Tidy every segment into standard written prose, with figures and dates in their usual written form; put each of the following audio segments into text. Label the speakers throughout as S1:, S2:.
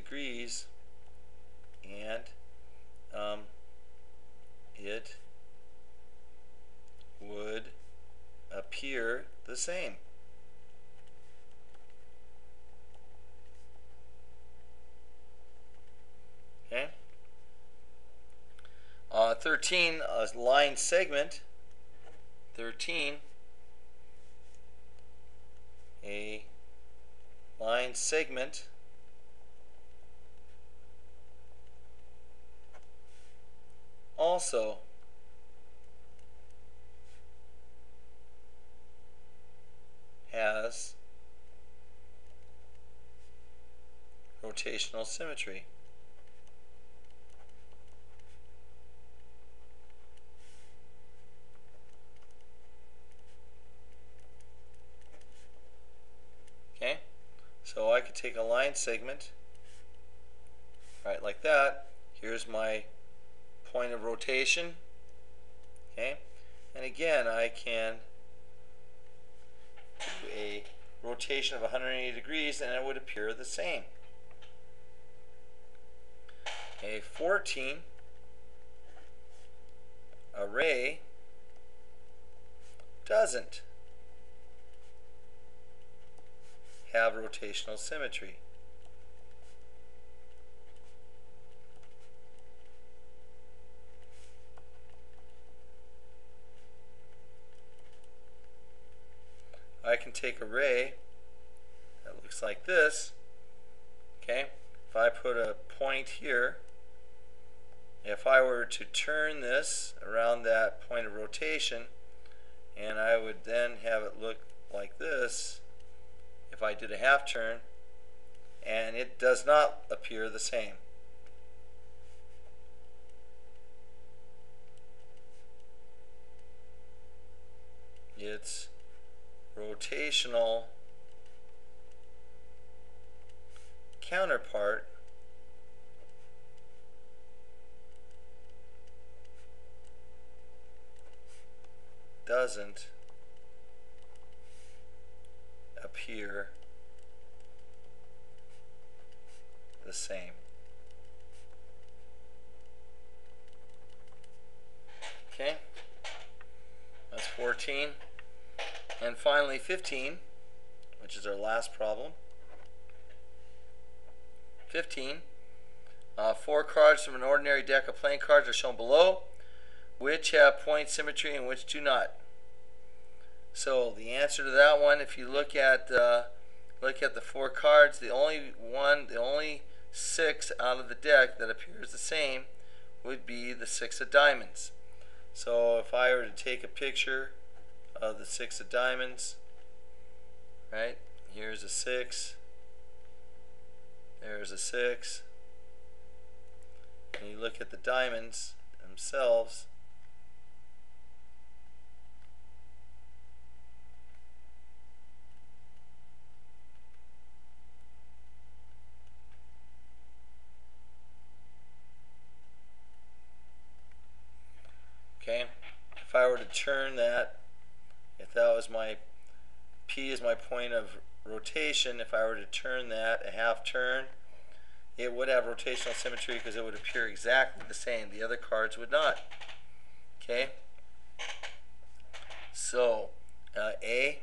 S1: degrees, and it would appear the same. Okay. 13, a line segment. 13, a line segment also has rotational symmetry. Okay, so I could take a line segment, right, like that. Here's my point of rotation. Okay, and again I can do a rotation of 180 degrees and it would appear the same. A 14 array doesn't have rotational symmetry. I can take a ray that looks like this. Okay, if I put a point here, if I were to turn this around that point of rotation, and I would then have it look like this, if I did a half turn, and it does not appear the same. Its rotational counterpart doesn't appear the same. Okay, that's 14. And finally 15, which is our last problem. 15. 4 cards from an ordinary deck of playing cards are shown below, which have point symmetry and which do not. So the answer to that one, if you look at the 4 cards, the only 6 out of the deck that appears the same would be the 6 of diamonds. So if I were to take a picture of the 6 of diamonds, right? Here's a 6. There's a 6. And you look at the diamonds themselves, okay? If I were to turn that, if that was my P is my point of rotation, if I were to turn that a half turn, it would have rotational symmetry because it would appear exactly the same. The other cards would not. Okay? So, A,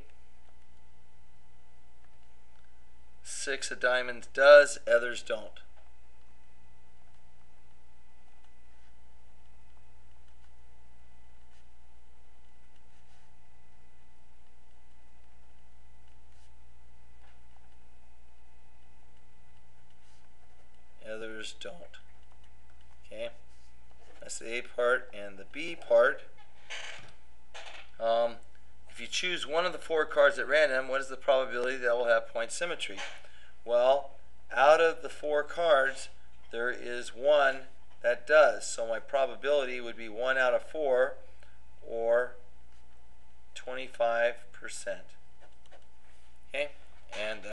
S1: 6 of diamonds does, others don't. Others don't. Okay, that's the A part. And the B part, if you choose one of the 4 cards at random, what is the probability that will have point symmetry? Well, out of the 4 cards, there is one that does. So my probability would be 1 out of 4, or 25%. Okay, and